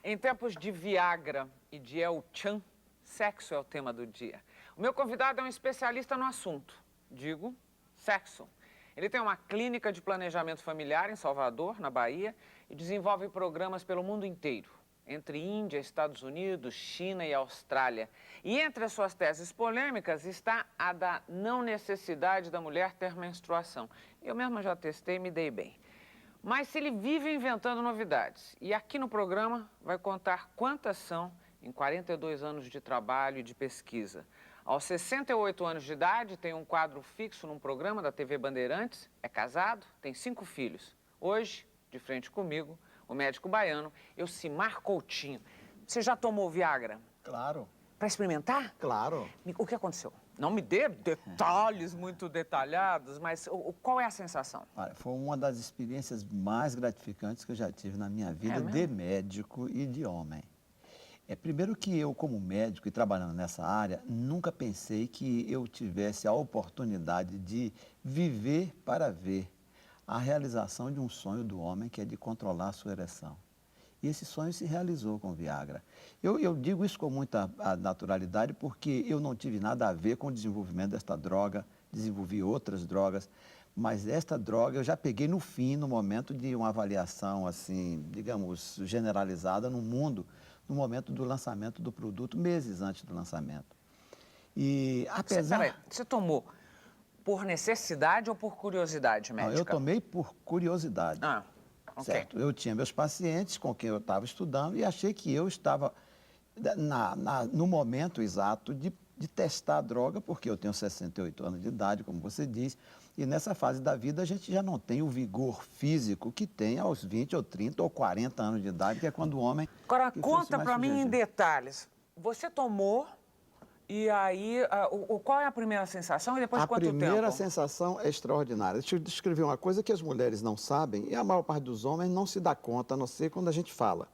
Em tempos de Viagra e de El Chan, sexo é o tema do dia. O meu convidado é um especialista no assunto, digo, sexo. Ele tem uma clínica de planejamento familiar em Salvador, na Bahia, e desenvolve programas pelo mundo inteiro, entre Índia, Estados Unidos, China e Austrália. E entre as suas teses polêmicas está a da não necessidade da mulher ter menstruação. Eu mesma já testei e me dei bem. Mas se ele vive inventando novidades, e aqui no programa vai contar quantas são em 42 anos de trabalho e de pesquisa. Aos 68 anos de idade, tem um quadro fixo num programa da TV Bandeirantes, é casado, tem 5 filhos. Hoje, de frente comigo, o médico baiano, Elcimar Coutinho. Você já tomou Viagra? Claro. Para experimentar? Claro. O que aconteceu? Não me dê detalhes muito detalhados, mas qual é a sensação? Olha, foi uma das experiências mais gratificantes que eu já tive na minha vida mesmo? de médico e de homem. Primeiro que eu, como médico e trabalhando nessa área, nunca pensei que eu tivesse a oportunidade de viver para ver a realização de um sonho do homem, que é de controlar a sua ereção. E esse sonho se realizou com o Viagra. Eu digo isso com muita naturalidade porque eu não tive nada a ver com o desenvolvimento desta droga, desenvolvi outras drogas, mas esta droga eu já peguei no fim, no momento de uma avaliação, assim, digamos, generalizada no mundo, no momento do lançamento do produto, meses antes do lançamento. E apesar... Peraí, você tomou por necessidade ou por curiosidade médica? Não, eu tomei por curiosidade. Ok. Certo. Eu tinha meus pacientes com quem eu estava estudando e achei que eu estava no momento exato de testar a droga, porque eu tenho 68 anos de idade, como você diz, e nessa fase da vida a gente já não tem o vigor físico que tem aos 20 ou 30 ou 40 anos de idade, que é quando o homem... Agora, conta para mim em detalhes. Você tomou e aí, qual é a primeira sensação e depois de quanto tempo? A primeira sensação é extraordinária. Deixa eu descrever uma coisa que as mulheres não sabem e a maior parte dos homens não se dá conta, a não ser quando a gente fala.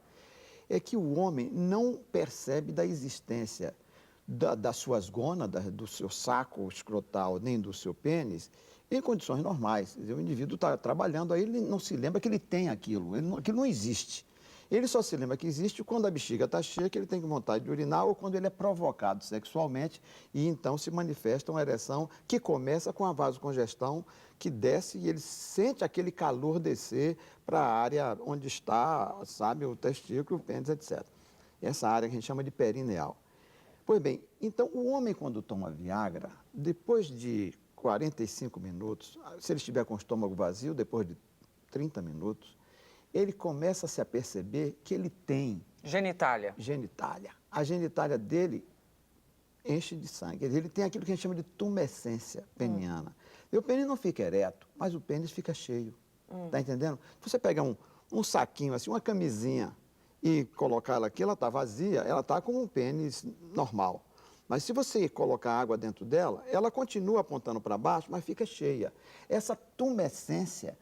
É que o homem não percebe da existência das suas gônadas, do seu saco escrotal, nem do seu pênis, em condições normais. O indivíduo está trabalhando, aí ele não se lembra que ele tem aquilo, aquilo não existe. Ele só se lembra que existe quando a bexiga está cheia, que ele tem vontade de urinar, ou quando ele é provocado sexualmente, e então se manifesta uma ereção que começa com a vasocongestão, que desce e ele sente aquele calor descer para a área onde está, sabe, o testículo, o pênis, etc. Essa área que a gente chama de perineal. Pois bem, então o homem quando toma Viagra, depois de 45 minutos, se ele estiver com o estômago vazio, depois de 30 minutos, ele começa a se aperceber que ele tem... Genitália. Genitália. A genitália dele enche de sangue. Ele tem aquilo que a gente chama de tumescência peniana. E o pênis não fica ereto, mas o pênis fica cheio. Tá entendendo? Se você pegar um saquinho, assim, uma camisinha, e colocar ela aqui, ela está vazia, ela está com um pênis normal. Mas se você colocar água dentro dela, ela continua apontando para baixo, mas fica cheia. Essa tumescência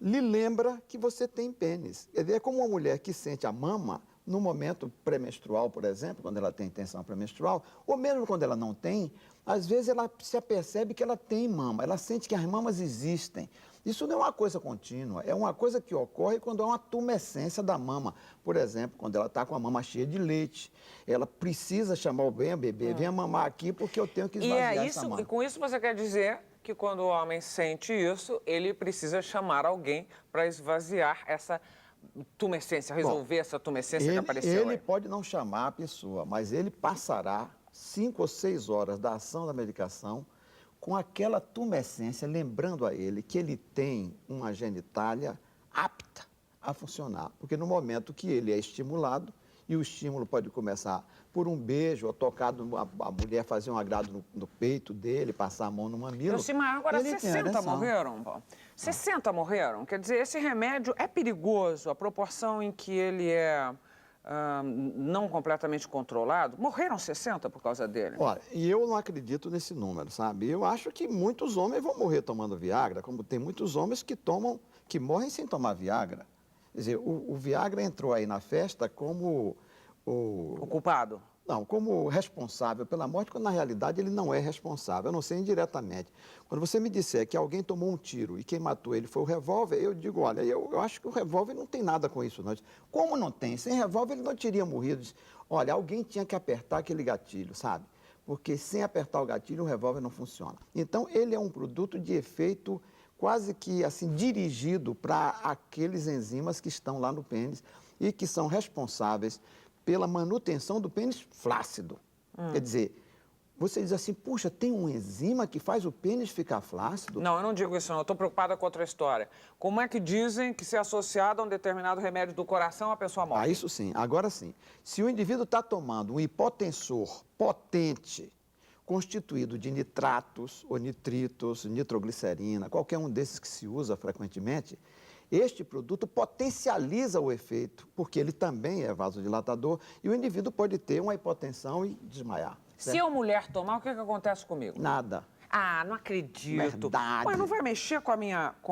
lhe lembra que você tem pênis. É como uma mulher que sente a mama no momento pré-menstrual, por exemplo, quando ela tem tensão pré-menstrual, ou mesmo quando ela não tem, às vezes ela se apercebe que ela tem mama, ela sente que as mamas existem. Isso não é uma coisa contínua, é uma coisa que ocorre quando há uma tumescência da mama. Por exemplo, quando ela está com a mama cheia de leite, ela precisa chamar o bebê, venha mamar aqui porque eu tenho que esvaziar essa mama. E com isso você quer dizer que quando o homem sente isso, ele precisa chamar alguém para esvaziar essa tumescência, resolver essa tumescência que apareceu Ele aí. pode não chamar a pessoa, mas ele passará 5 ou 6 horas da ação da medicação com aquela tumescência, lembrando a ele que ele tem uma genitália apta a funcionar. Porque no momento que ele é estimulado, e o estímulo pode começar por um beijo, ou tocar a mulher fazer um agrado no peito dele, passar a mão no mamilo. Elcimar, agora 60 morreram, pô. 60 morreram? Quer dizer, esse remédio é perigoso, a proporção em que ele é não completamente controlado? Morreram 60 por causa dele? Olha, e eu não acredito nesse número, sabe? Eu acho que muitos homens vão morrer tomando Viagra, como tem muitos homens que morrem sem tomar Viagra. Quer dizer, o Viagra entrou aí na festa como O culpado? Não, como responsável pela morte, quando na realidade ele não é responsável, a não ser indiretamente. Quando você me disser que alguém tomou um tiro e quem matou ele foi o revólver, eu digo, olha, eu acho que o revólver não tem nada com isso, não. Como não tem? Sem revólver ele não teria morrido. Olha, alguém tinha que apertar aquele gatilho, sabe? Porque sem apertar o gatilho o revólver não funciona. Então ele é um produto de efeito quase que assim dirigido para aqueles enzimas que estão lá no pênis e que são responsáveis pela manutenção do pênis flácido. Quer dizer, você diz assim, puxa, tem uma enzima que faz o pênis ficar flácido? Não, eu não digo isso não, eu estou preocupada com outra história. Como é que dizem que se associado a um determinado remédio do coração a pessoa morre? Ah, isso sim, agora sim. Se o indivíduo está tomando um hipotensor potente, constituído de nitratos ou nitritos, nitroglicerina, qualquer um desses que se usa frequentemente, este produto potencializa o efeito, porque ele também é vasodilatador e o indivíduo pode ter uma hipotensão e desmaiar. Se eu mulher tomar, o que acontece comigo? Nada. Ah, não acredito. Verdade. Mas não vai mexer com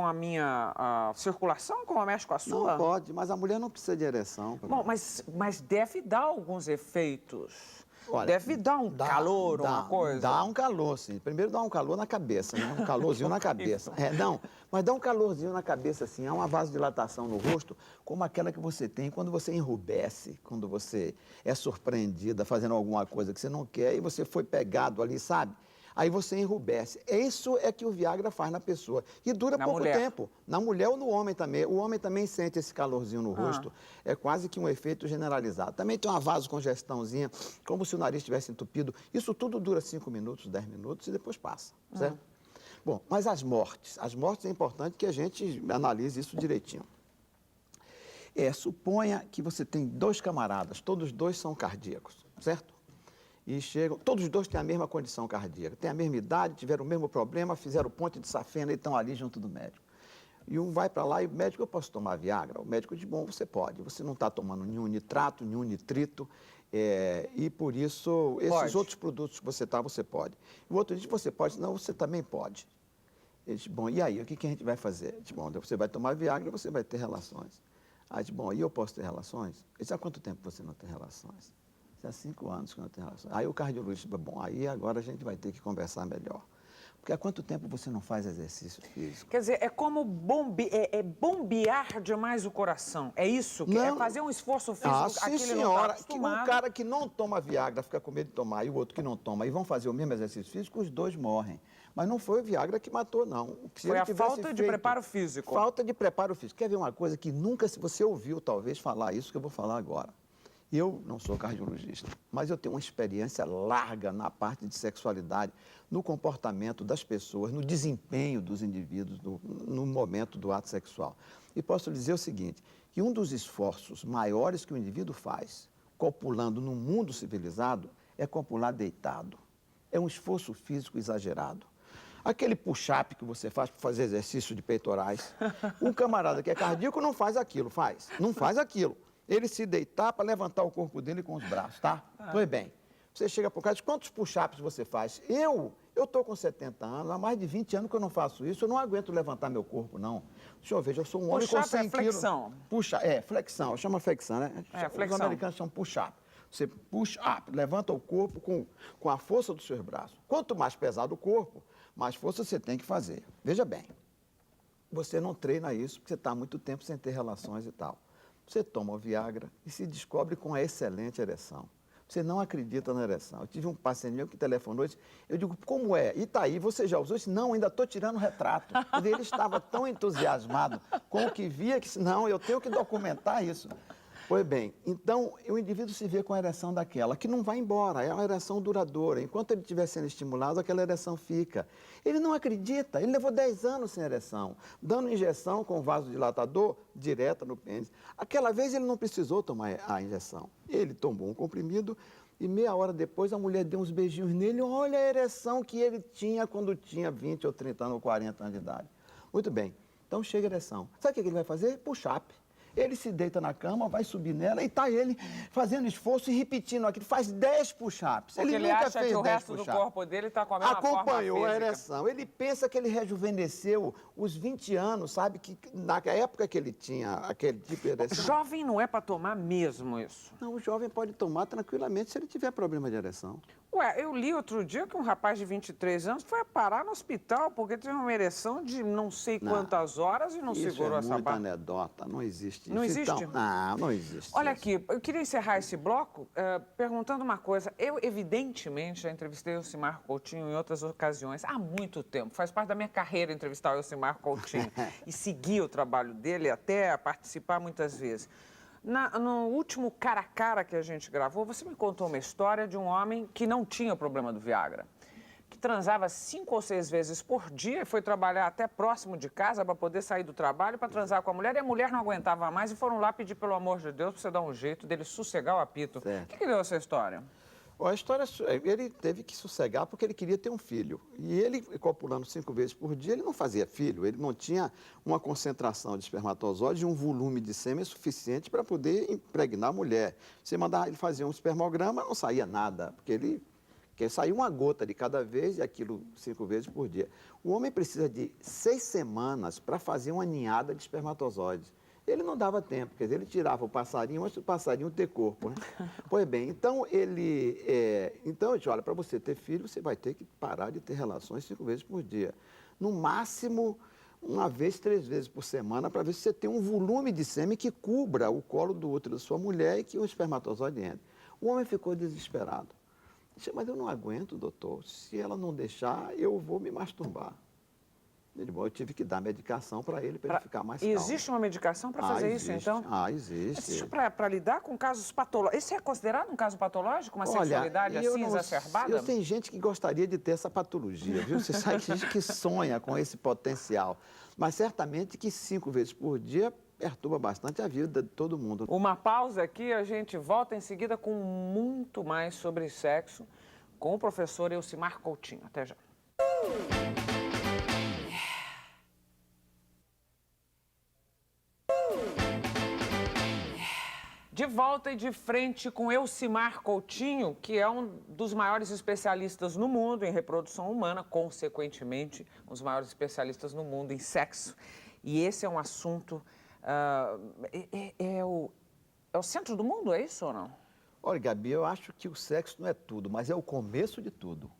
a minha circulação como mexe com a sua? Não pode, mas a mulher não precisa de ereção. Bom, mas deve dar alguns efeitos. Olha, Deve dar um calor, dá, uma coisa. Dá um calor, sim. Primeiro dá um calor na cabeça, né? Um calorzinho na cabeça. Não, mas dá um calorzinho na cabeça, assim. Há uma vasodilatação no rosto, como aquela que você tem quando você enrubesce, quando você é surpreendida fazendo alguma coisa que você não quer e você foi pegado ali, sabe? Aí você enrubesce. Isso é que o Viagra faz na pessoa. E dura pouco tempo. Na mulher ou no homem também. O homem também sente esse calorzinho no rosto. É quase que um efeito generalizado. Também tem uma vasocongestãozinha, como se o nariz estivesse entupido. Isso tudo dura 5 minutos, 10 minutos e depois passa, certo? Bom, mas as mortes é importante que a gente analise isso direitinho. Suponha que você tem 2 camaradas, todos 2 são cardíacos, certo? E chegam, todos os 2 têm a mesma condição cardíaca, têm a mesma idade, tiveram o mesmo problema, fizeram ponte de safena e estão ali junto do médico. E um vai para lá e o médico, eu posso tomar Viagra? O médico diz, bom, você pode, você não está tomando nenhum nitrato, nenhum nitrito, e por isso, esses outros produtos que você está, você pode. E o outro diz, você pode, não, você também pode. Ele diz, bom, e aí, o que a gente vai fazer? Ele diz, bom, você vai tomar Viagra, você vai ter relações. Aí diz, bom, e eu posso ter relações? Ele diz, há quanto tempo você não tem relações? Há 5 anos que não tem relação. Aí o cardiologista, bom, aí agora a gente vai ter que conversar melhor. Porque há quanto tempo você não faz exercício físico? Quer dizer, é como bombear demais o coração. É isso? Não. É fazer um esforço físico Sim, aquele senhora. não está Que acostumado. um cara que não toma Viagra fica com medo de tomar e o outro que não toma e vão fazer o mesmo exercício físico, os 2 morrem. Mas não foi o Viagra que matou, não. Foi a falta de preparo físico. Falta de preparo físico. Quer ver uma coisa que nunca, se você ouviu, talvez, falar isso que eu vou falar agora. Eu não sou cardiologista, mas eu tenho uma experiência larga na parte de sexualidade, no comportamento das pessoas, no desempenho dos indivíduos no momento do ato sexual. E posso dizer o seguinte, que um dos esforços maiores que o indivíduo faz, copulando no mundo civilizado, é copular deitado. É um esforço físico exagerado. Aquele push-up que você faz para fazer exercício de peitorais, um camarada que é cardíaco não faz aquilo, não faz aquilo. Ele se deitar para levantar o corpo dele com os braços, tá? Pois bem, você chega para o cara e diz, quantos push-ups você faz? Eu estou com 70 anos, há mais de 20 anos que eu não faço isso, eu não aguento levantar meu corpo, não. Deixa eu ver, eu sou um homem com 100 quilos. Flexão. Flexão, chama flexão, né? Flexão. Os americanos chamam push-up. Você push-up, levanta o corpo com a força dos seus braços. Quanto mais pesado o corpo, mais força você tem que fazer. Veja bem, você não treina isso porque você está há muito tempo sem ter relações e tal. Você toma o Viagra e se descobre com uma excelente ereção. Você não acredita na ereção. Eu tive um paciente meu que telefonou e disse, eu digo, como é? E tá aí, você já usou isso? Não, ainda estou tirando retrato. Ele estava tão entusiasmado com o que via que, não, eu tenho que documentar isso. Pois bem, então o indivíduo se vê com a ereção daquela, que não vai embora, é uma ereção duradoura. Enquanto ele estiver sendo estimulado, aquela ereção fica. Ele não acredita, ele levou 10 anos sem ereção, dando injeção com vasodilatador direta no pênis. Aquela vez ele não precisou tomar a injeção. Ele tomou um comprimido e meia hora depois a mulher deu uns beijinhos nele. Olha a ereção que ele tinha quando tinha 20 ou 30 anos ou 40 anos de idade. Muito bem, então chega a ereção. Sabe o que ele vai fazer? Push-up. Ele se deita na cama, vai subir nela e tá ele fazendo esforço e repetindo aquilo. Faz 10 push-ups. Porque ele nunca acha fez que o 10 resto do push-ups. corpo dele está com a mesma forma Acompanhou a física. ereção. Ele pensa que ele rejuvenesceu os 20 anos, sabe? Que na época que ele tinha aquele tipo de ereção... Jovem não é para tomar mesmo isso. Não, o jovem pode tomar tranquilamente se ele tiver problema de ereção. Ué, eu li outro dia que um rapaz de 23 anos foi parar no hospital porque teve uma ereção de não sei quantas horas e não segurou Isso é essa muita barra. anedota, não existe Não isso. existe? Então, não existe Olha isso. aqui, eu queria encerrar esse bloco perguntando uma coisa. Eu, evidentemente, já entrevistei o Elcimar Coutinho em outras ocasiões, há muito tempo. Faz parte da minha carreira entrevistar o Elcimar Coutinho e seguir o trabalho dele, até participar muitas vezes. No último Cara a Cara que a gente gravou, você me contou uma história de um homem que não tinha o problema do Viagra, que transava 5 ou 6 vezes por dia e foi trabalhar até próximo de casa para poder sair do trabalho para transar com a mulher, e a mulher não aguentava mais e foram lá pedir, pelo amor de Deus, para você dar um jeito dele sossegar o apito. Certo. O que deu essa história? A história, ele teve que sossegar porque ele queria ter um filho. E ele, copulando 5 vezes por dia, ele não fazia filho. Ele não tinha uma concentração de espermatozoides e um volume de sêmen suficiente para poder impregnar a mulher. Você mandava ele fazer um espermograma, não saía nada, porque saía uma gota de cada vez e aquilo 5 vezes por dia. O homem precisa de 6 semanas para fazer uma ninhada de espermatozoides. Ele não dava tempo, quer dizer, ele tirava o passarinho antes do passarinho ter corpo, né? Pois bem, então então eu disse, olha, para você ter filho, você vai ter que parar de ter relações 5 vezes por dia. No máximo, 1 vez, 3 vezes por semana, para ver se você tem um volume de sêmen que cubra o colo do útero da sua mulher e que o espermatozoide entre. O homem ficou desesperado. Disse, mas eu não aguento, doutor, se ela não deixar, eu vou me masturbar. Eu tive que dar medicação para ele ficar mais calmo. Existe uma medicação para fazer isso, então? Existe. Existe para lidar com casos patológicos. Esse é considerado um caso patológico? Uma sexualidade assim exacerbada? Tem gente que gostaria de ter essa patologia, viu? Você sabe que gente que sonha com esse potencial. Mas certamente que 5 vezes por dia perturba bastante a vida de todo mundo. Uma pausa aqui, a gente volta em seguida com muito mais sobre sexo com o professor Elcimar Coutinho. Até já. De volta e de frente com Elcimar Coutinho, que é um dos maiores especialistas no mundo em reprodução humana, consequentemente, um dos maiores especialistas no mundo em sexo. E esse é um assunto... é o centro do mundo, é isso ou não? Olha, Gabi, eu acho que o sexo não é tudo, mas é o começo de tudo.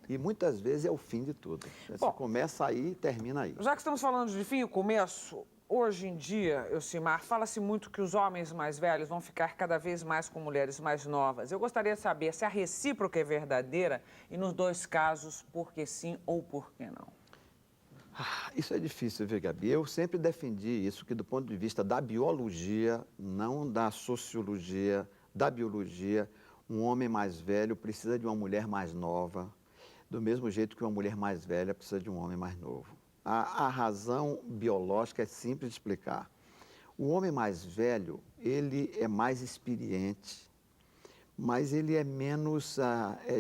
E muitas vezes é o fim de tudo. Você começa aí e termina aí. Já que estamos falando de fim e começo... Hoje em dia, Elcimar, fala-se muito que os homens mais velhos vão ficar cada vez mais com mulheres mais novas. Eu gostaria de saber se a recíproca é verdadeira e, nos dois casos, por que sim ou por que não. Isso é difícil, viu, Gabi? Eu sempre defendi isso, que do ponto de vista da biologia, não da sociologia, da biologia, um homem mais velho precisa de uma mulher mais nova, do mesmo jeito que uma mulher mais velha precisa de um homem mais novo. A razão biológica é simples de explicar. O homem mais velho, ele é mais experiente, mas ele é menos,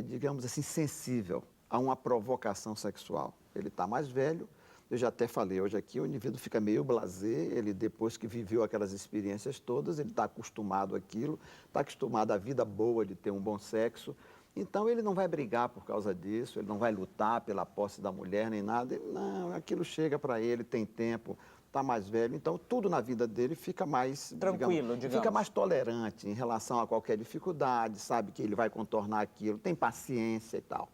digamos assim, sensível a uma provocação sexual. Ele está mais velho, eu já até falei hoje aqui, o indivíduo fica meio blasé, ele depois que viveu aquelas experiências todas, ele está acostumado àquilo, está acostumado à vida boa de ter um bom sexo. Então, ele não vai brigar por causa disso, ele não vai lutar pela posse da mulher nem nada. Não, aquilo chega para ele, tem tempo, está mais velho. Então, tudo na vida dele fica mais... Tranquilo, digamos. Fica mais tolerante em relação a qualquer dificuldade, sabe que ele vai contornar aquilo, tem paciência e tal.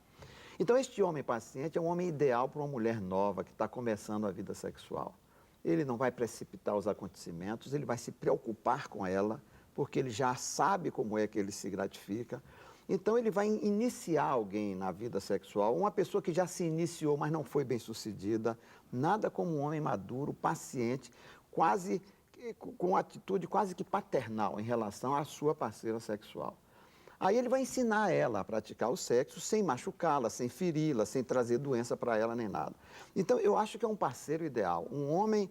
Então, este homem paciente é um homem ideal para uma mulher nova que está começando a vida sexual. Ele não vai precipitar os acontecimentos, ele vai se preocupar com ela, porque ele já sabe como é que ele se gratifica. Então, ele vai iniciar alguém na vida sexual, uma pessoa que já se iniciou, mas não foi bem sucedida, nada como um homem maduro, paciente, quase com atitude quase que paternal em relação à sua parceira sexual. Aí ele vai ensinar ela a praticar o sexo sem machucá-la, sem feri-la, sem trazer doença para ela nem nada. Então, eu acho que é um parceiro ideal, um homem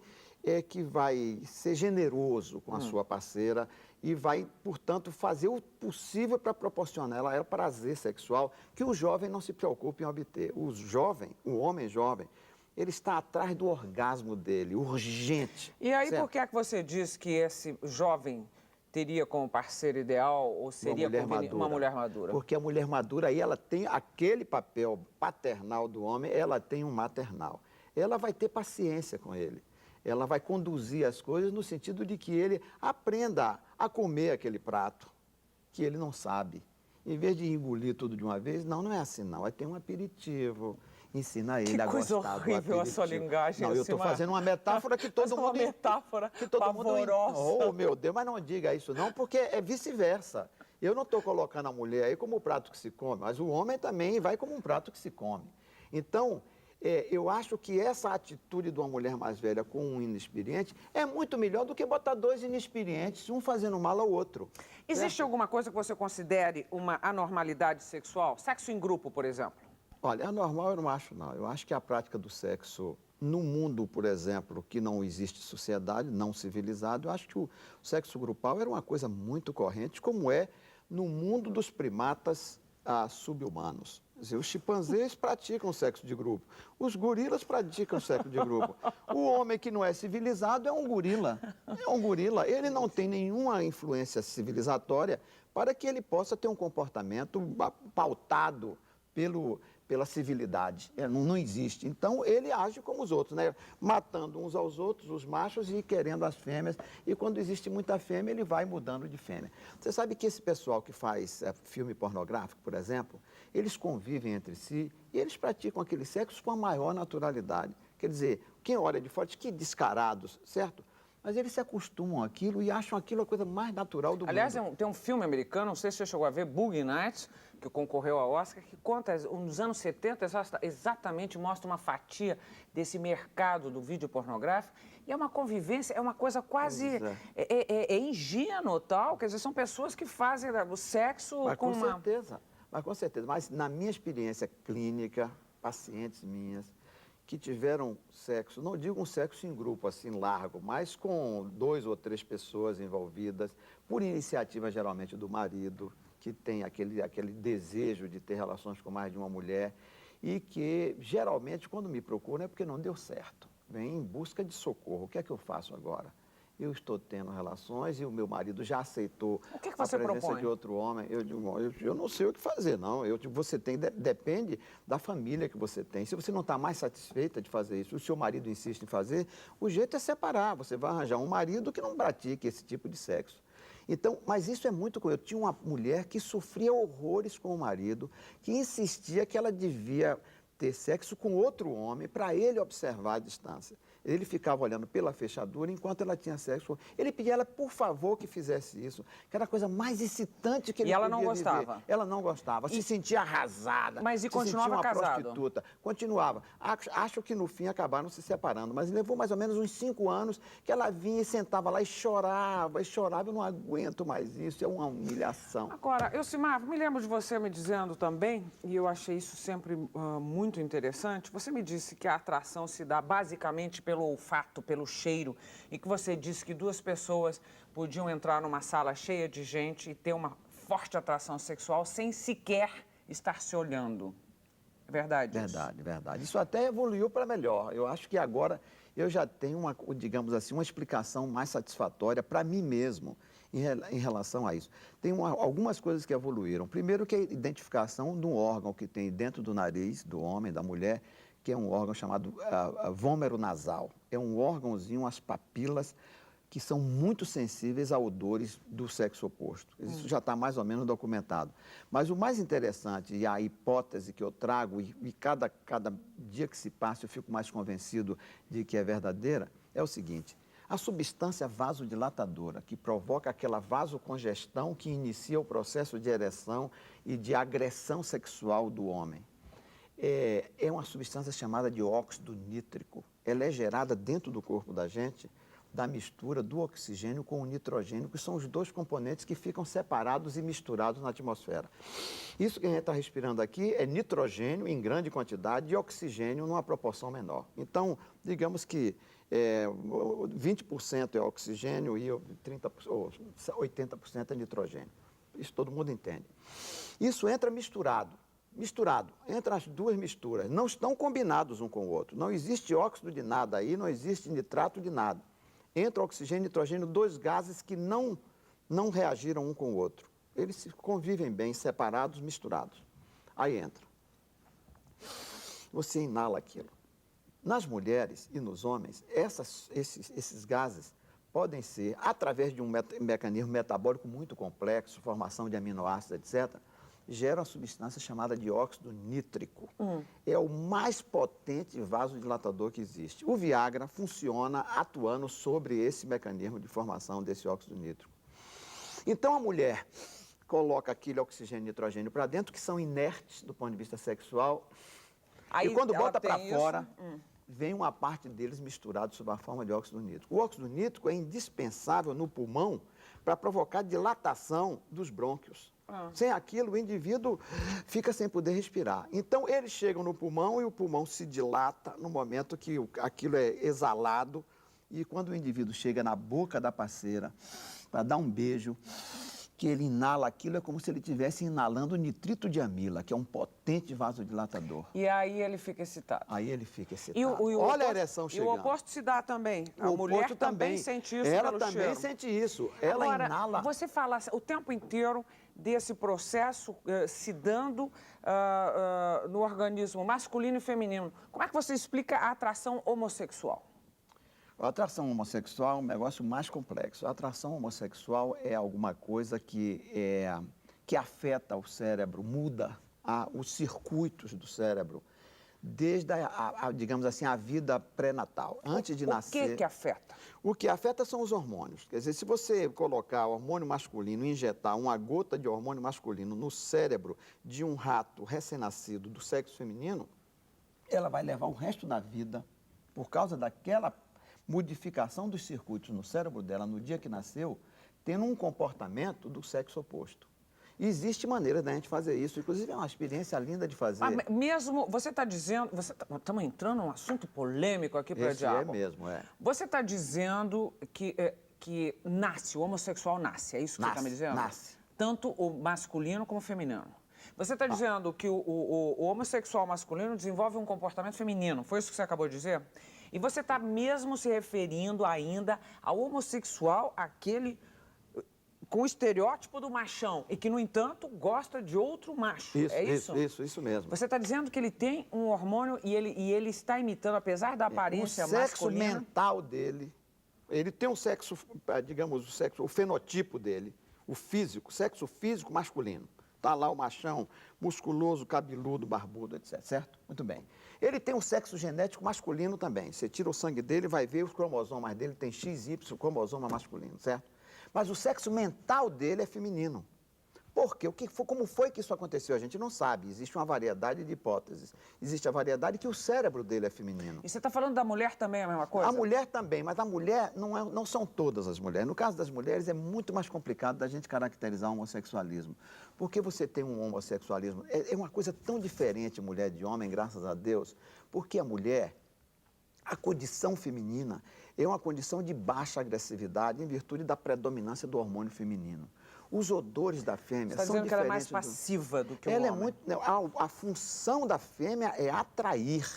que vai ser generoso com a sua parceira e vai, portanto, fazer o possível para proporcionar a ela prazer sexual que o jovem não se preocupe em obter. O homem jovem, ele está atrás do orgasmo dele, urgente. E aí, certo? por que é que você diz que esse jovem teria como parceiro ideal ou seria uma mulher madura? Porque a mulher madura aí, ela tem aquele papel paternal do homem, ela tem um maternal. Ela vai ter paciência com ele. Ela vai conduzir as coisas no sentido de que ele aprenda a comer aquele prato que ele não sabe. Em vez de engolir tudo de uma vez, não é assim não. Vai ter um aperitivo, ensina ele a gostar do aperitivo. Que coisa horrível a sua linguagem. Não, eu estou fazendo uma metáfora que todo mundo... Uma metáfora que todo pavorosa. Oh, meu Deus, mas não diga isso não, porque é vice-versa. Eu não estou colocando a mulher aí como um prato que se come, mas o homem também vai como um prato que se come. Então, eu acho que essa atitude de uma mulher mais velha com um inexperiente é muito melhor do que botar dois inexperientes, um fazendo mal ao outro. Existe alguma coisa que você considere uma anormalidade sexual? Sexo em grupo, por exemplo? Olha, anormal eu não acho, não. Eu acho que a prática do sexo no mundo, por exemplo, que não existe sociedade, não civilizado, eu acho que o sexo grupal era uma coisa muito corrente, como é no mundo dos primatas sub-humanos. Os chimpanzés praticam sexo de grupo, os gorilas praticam sexo de grupo. O homem que não é civilizado é um gorila. É um gorila. Ele não tem nenhuma influência civilizatória para que ele possa ter um comportamento pautado pela civilidade. Não existe. Então, ele age como os outros, né? Matando uns aos outros, os machos, e querendo as fêmeas. E quando existe muita fêmea, ele vai mudando de fêmea. Você sabe que esse pessoal que faz filme pornográfico, por exemplo, eles convivem entre si e eles praticam aquele sexo com a maior naturalidade. Quer dizer, quem olha de fora diz que descarados, certo? Mas eles se acostumam àquilo e acham aquilo a coisa mais natural do mundo. Aliás, tem um filme americano, não sei se você chegou a ver, Boogie Nights, que concorreu ao Oscar, que conta, nos anos 70, exatamente mostra uma fatia desse mercado do vídeo pornográfico. E é uma convivência, é uma coisa quase ingênua, tal. Quer dizer, são pessoas que fazem o sexo com uma... certeza, mas com certeza. Mas na minha experiência clínica, pacientes minhas que tiveram sexo, não digo um sexo em grupo, assim, largo, mas com 2 ou 3 pessoas envolvidas, por iniciativa geralmente do marido, que tem aquele desejo de ter relações com mais de uma mulher, e que geralmente, quando me procuram, é porque não deu certo. Vem em busca de socorro. O que é que eu faço agora? Eu estou tendo relações e o meu marido já aceitou a presença propõe? De outro homem. Eu digo, eu não sei o que fazer, não. Eu digo, depende da família que você tem. Se você não está mais satisfeita de fazer isso, o seu marido insiste em fazer, o jeito é separar. Você vai arranjar um marido que não pratique esse tipo de sexo. Então, mas isso é muito comum. Eu tinha uma mulher que sofria horrores com o marido, que insistia que ela devia ter sexo com outro homem para ele observar a distância. Ele ficava olhando pela fechadura enquanto ela tinha sexo. Ele pedia ela, por favor, que fizesse isso. Que era a coisa mais excitante que ele podia viver. E ela não gostava? Ela não gostava. Se sentia arrasada. Mas e continuava casado? Prostituta. Continuava. Acho que no fim acabaram se separando. Mas levou mais ou menos uns 5 anos que ela vinha e sentava lá e chorava. E chorava, eu não aguento mais isso. É uma humilhação. Agora, Elcimar, me lembro de você me dizendo também, e eu achei isso sempre muito interessante, você me disse que a atração se dá basicamente pelo olfato, pelo cheiro, e que você disse que 2 pessoas podiam entrar numa sala cheia de gente e ter uma forte atração sexual sem sequer estar se olhando. É verdade? Verdade, verdade. Isso até evoluiu para melhor. Eu acho que agora eu já tenho digamos assim, uma explicação mais satisfatória para mim mesmo em relação a isso. Tem algumas coisas que evoluíram. Primeiro que a identificação de um órgão que tem dentro do nariz do homem, da mulher, que é um órgão chamado vômero nasal. É um órgãozinho, as papilas, que são muito sensíveis a odores do sexo oposto. Isso já está mais ou menos documentado. Mas o mais interessante, e a hipótese que eu trago, e cada dia que se passa eu fico mais convencido de que é verdadeira, é o seguinte: a substância vasodilatadora, que provoca aquela vasocongestão que inicia o processo de ereção e de agressão sexual do homem, é uma substância chamada de óxido nítrico. Ela é gerada dentro do corpo da gente da mistura do oxigênio com o nitrogênio, que são os 2 componentes que ficam separados e misturados na atmosfera. Isso que a gente está respirando aqui é nitrogênio em grande quantidade e oxigênio numa proporção menor. Então, digamos que 20% é oxigênio e 80% é nitrogênio. Isso todo mundo entende. Isso entra misturado misturado. Entre as duas misturas. Não estão combinados um com o outro. Não existe óxido de nada aí, não existe nitrato de nada. Entra oxigênio e nitrogênio, dois gases que não reagiram um com o outro. Eles se convivem bem, separados, misturados. Aí entra. Você inala aquilo. Nas mulheres e nos homens, esses gases podem ser, através de um mecanismo metabólico muito complexo, formação de aminoácidos, etc., gera uma substância chamada de óxido nítrico. É o mais potente vasodilatador que existe. O Viagra funciona atuando sobre esse mecanismo de formação desse óxido nítrico. Então a mulher coloca aquele oxigênio e nitrogênio para dentro, que são inertes do ponto de vista sexual, Aí e quando ela bota para tem isso? fora, vem uma parte deles misturado sob a forma de óxido nítrico. O óxido nítrico é indispensável no pulmão para provocar dilatação dos brônquios. Sem aquilo, o indivíduo fica sem poder respirar. Então, eles chegam no pulmão e o pulmão se dilata no momento que aquilo é exalado. E quando o indivíduo chega na boca da parceira para dar um beijo, que ele inala aquilo, é como se ele estivesse inalando nitrito de amila, que é um potente vasodilatador. E aí ele fica excitado. Aí ele fica excitado. Olha a ereção chegando. E o oposto se dá também. A O mulher oposto também sente isso Ela pelo também cheiro. sente isso. Ela Agora, inala. você fala o tempo inteiro desse processo se dando no organismo masculino e feminino. Como é que você explica a atração homossexual? A atração homossexual é um negócio mais complexo. A atração homossexual é alguma coisa que afeta o cérebro, muda os circuitos do cérebro, desde digamos assim, a vida pré-natal, antes de nascer. O que afeta? O que afeta são os hormônios. Quer dizer, se você colocar hormônio masculino, injetar uma gota de hormônio masculino no cérebro de um rato recém-nascido do sexo feminino, ela vai levar o resto da vida, por causa daquela modificação dos circuitos no cérebro dela no dia que nasceu, tendo um comportamento do sexo oposto. E existe maneira da gente fazer isso, inclusive é uma experiência linda de fazer. Mesmo, você está dizendo, estamos entrando num assunto polêmico aqui para o diabo. É mesmo, é. Você está dizendo que nasce, o homossexual nasce, é isso que você está me dizendo? Nasce. Tanto o masculino como o feminino. Você está dizendo que o homossexual masculino desenvolve um comportamento feminino, foi isso que você acabou de dizer? E você está mesmo se referindo ainda ao homossexual, aquele com o estereótipo do machão e que, no entanto, gosta de outro macho. Isso, é isso? Isso mesmo. Você está dizendo que ele tem um hormônio e ele está imitando, apesar da aparência masculina... O sexo mental dele, ele tem um sexo, digamos, o fenotipo dele, o físico, sexo físico masculino. Está lá o machão, musculoso, cabeludo, barbudo, etc. Certo? Muito bem. Ele tem um sexo genético masculino também. Você tira o sangue dele, vai ver os cromossomas dele, tem XY, cromosoma masculino, certo? Mas o sexo mental dele é feminino. Por quê? Como foi que isso aconteceu? A gente não sabe. Existe uma variedade de hipóteses. Existe a variedade que o cérebro dele é feminino. E você está falando da mulher também a mesma coisa? A mulher também, mas a mulher não são todas as mulheres. No caso das mulheres, é muito mais complicado da gente caracterizar o homossexualismo. Porque você tem um homossexualismo... É uma coisa tão diferente, mulher de homem, graças a Deus. Porque a mulher, a condição feminina, é uma condição de baixa agressividade em virtude da predominância do hormônio feminino. Os odores da fêmea são diferentes. Você está dizendo que ela é mais passiva do que o homem? Ela é muito... A função da fêmea é atrair.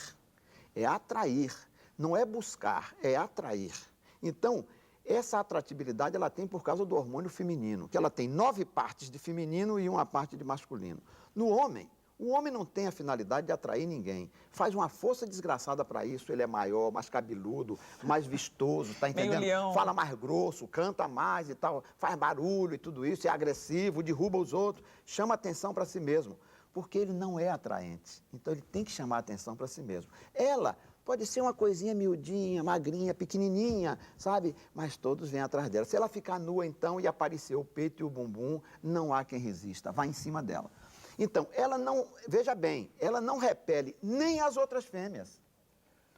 É atrair. Não é buscar, é atrair. Então, essa atratividade ela tem por causa do hormônio feminino, que ela tem 9 partes de feminino e 1 parte de masculino. No homem, o homem não tem a finalidade de atrair ninguém. Faz uma força desgraçada para isso. Ele é maior, mais cabeludo, mais vistoso, tá entendendo? Meio leão. Fala mais grosso, canta mais e tal, faz barulho e tudo isso, é agressivo, derruba os outros, chama atenção para si mesmo, porque ele não é atraente. Então ele tem que chamar atenção para si mesmo. Ela pode ser uma coisinha miudinha, magrinha, pequenininha, sabe? Mas todos vêm atrás dela. Se ela ficar nua então e aparecer o peito e o bumbum, não há quem resista, vai em cima dela. Então, ela não, veja bem, ela não repele nem as outras fêmeas.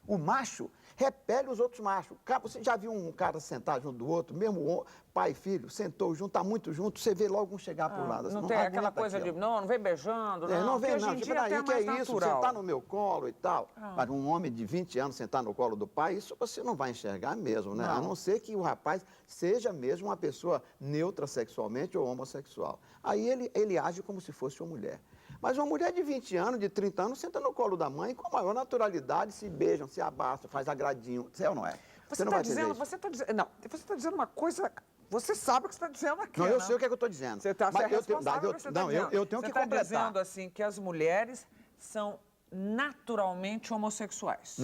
O macho, repele os outros machos. Você já viu um cara sentar junto do outro, mesmo pai e filho, sentou junto, tá muito junto, você vê logo um chegar pro lado. Não Assim, tem aquela aguenta coisa aquilo. de, não vem beijando, não. Não vem Porque não, hoje em tipo, dia até é que é mais isso, natural. sentar no meu colo e tal. Mas um homem de 20 anos sentar no colo do pai, isso você não vai enxergar mesmo, né? Não. A não ser que o rapaz seja mesmo uma pessoa neutra sexualmente ou homossexual. Aí ele age como se fosse uma mulher. Mas uma mulher de 20 anos, de 30 anos, senta no colo da mãe com a maior naturalidade, se beijam, se abraçam, faz agradinho. Você é ou não é? Você não está vai entender dizendo, isso. você está dizendo, não, você está dizendo uma coisa, você sabe o que você está dizendo aqui, Não, eu né? sei o que é que eu estou dizendo. Você está Mas sendo eu tenho- responsável pelo que você está não, dizendo. eu tenho que Você está completar. dizendo, assim, que as mulheres são naturalmente homossexuais.